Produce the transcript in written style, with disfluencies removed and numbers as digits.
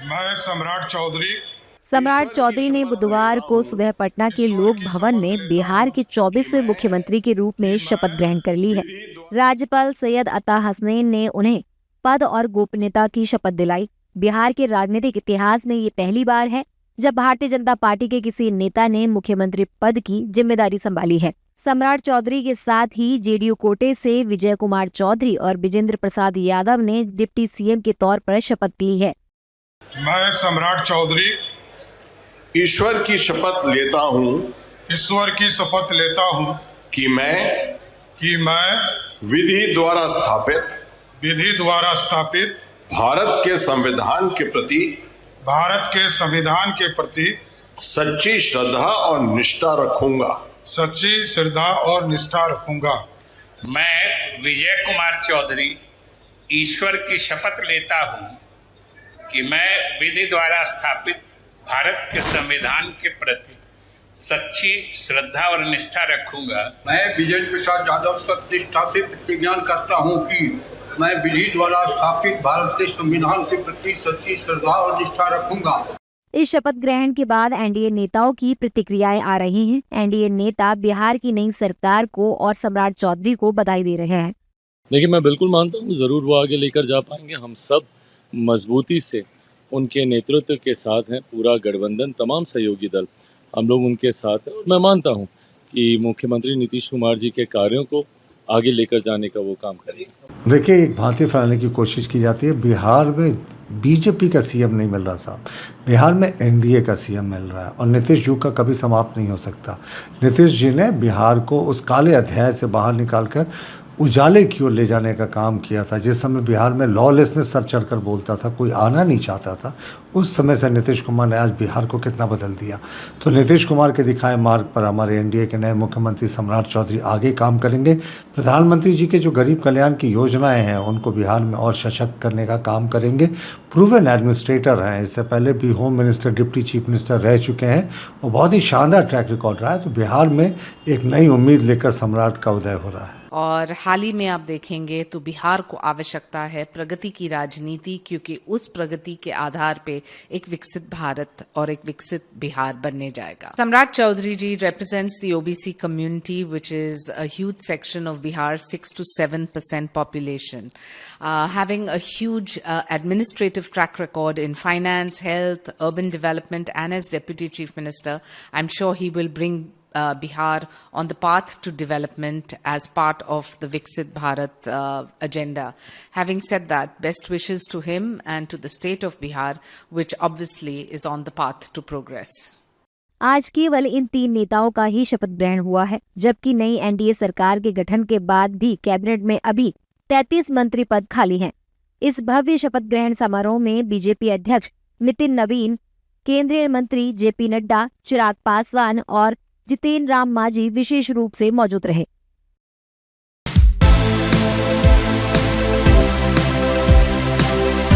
मैं सम्राट चौधरी ने बुधवार को सुबह पटना के लोक भवन में बिहार के 24वें मुख्यमंत्री के रूप में शपथ ग्रहण कर ली है। राज्यपाल सैयद अता हसनैन ने उन्हें पद और गोपनीयता की शपथ दिलाई। बिहार के राजनीतिक इतिहास में ये पहली बार है जब भारतीय जनता पार्टी के किसी नेता ने मुख्यमंत्री पद की जिम्मेदारी संभाली है। सम्राट चौधरी के साथ ही जेडीयू कोटे से विजय कुमार चौधरी और विजेंद्र प्रसाद यादव ने डिप्टी सीएम के तौर पर शपथ ली है। मैं सम्राट चौधरी ईश्वर की शपथ लेता हूँ कि मैं विधि द्वारा स्थापित भारत के संविधान के प्रति सच्ची श्रद्धा और निष्ठा रखूंगा। मैं विजय कुमार चौधरी ईश्वर की शपथ लेता हूँ कि मैं विधि द्वारा स्थापित भारत के संविधान के प्रति सच्ची श्रद्धा और निष्ठा रखूंगा। मैं विजेंद्र प्रसाद यादव सत्यनिष्ठा से प्रतिज्ञा करता हूं कि मैं विधि द्वारा स्थापित भारत के संविधान के प्रति सच्ची श्रद्धा और निष्ठा रखूंगा। इस शपथ ग्रहण के बाद एनडीए नेताओं की प्रतिक्रियाएं आ रही हैं। एनडीए नेता बिहार की नई सरकार को और सम्राट चौधरी को बधाई दे रहे हैं। देखिए, मैं बिल्कुल मानता हूँ जरूर वो आगे लेकर जा पाएंगे। हम सब मजबूती से उनके नेतृत्व के साथ हैं, पूरा गठबंधन, तमाम सहयोगी दल, हम लोग उनके साथ हैं। और मैं मानता हूं कि मुख्यमंत्री नीतीश कुमार जी के कार्यों को आगे लेकर जाने का वो काम करेंगे। देखिए, एक भांति फैलाने की कोशिश की जाती है। बिहार में बीजेपी का सीएम नहीं मिल रहा साहब, बिहार में एनडीए का सीएम मिल रहा है और नीतीश युग का कभी समाप्त नहीं हो सकता। नीतीश जी ने बिहार को उस काले अध्याय से बाहर निकालकर उजाले की ओर ले जाने का काम किया था। जिस समय बिहार में लॉलेसनेस सर चढ़कर बोलता था, कोई आना नहीं चाहता था, उस समय से नीतीश कुमार ने आज बिहार को कितना बदल दिया। तो नीतीश कुमार के दिखाए मार्ग पर हमारे एनडीए के नए मुख्यमंत्री सम्राट चौधरी आगे काम करेंगे। प्रधानमंत्री जी के जो गरीब कल्याण की योजनाएं हैं उनको बिहार में और सशक्त करने का काम करेंगे। प्रूवन एडमिनिस्ट्रेटर हैं, इससे पहले भी home minister, deputy chief minister रह चुके हैं और बहुत ही शानदार ट्रैक रिकॉर्ड रहा है। तो बिहार में एक नई उम्मीद लेकर सम्राट का उदय हो रहा है। और हाल ही में आप देखेंगे तो बिहार को आवश्यकता है प्रगति की राजनीति, क्योंकि उस प्रगति के आधार पे एक विकसित भारत और एक विकसित बिहार बनने जाएगा। सम्राट चौधरी जी represents the OBC community, which is a huge section of Bihar, 6 to 7% population, having a huge administrative track record in finance, health, urban development, and as Deputy Chief Minister, I'm sure he will bring Bihar on the path to development as part of the Viksit Bharat agenda. Having said that, best wishes to him and to the state of Bihar, which obviously is on the path to progress. आज केवल इन 3 नेताओं का ही शपथ ग्रहण हुआ है, जबकि नई एनडीए सरकार के गठन के बाद भी कैबिनेट में अभी 33 मंत्री पद खाली हैं। इस भव्य शपथ ग्रहण समारोह में बीजेपी अध्यक्ष नितिन नवीन, केंद्रीय मंत्री जेपी नड्डा, चिराग पासवान और जितेन राम मांझी विशेष रूप से मौजूद रहे।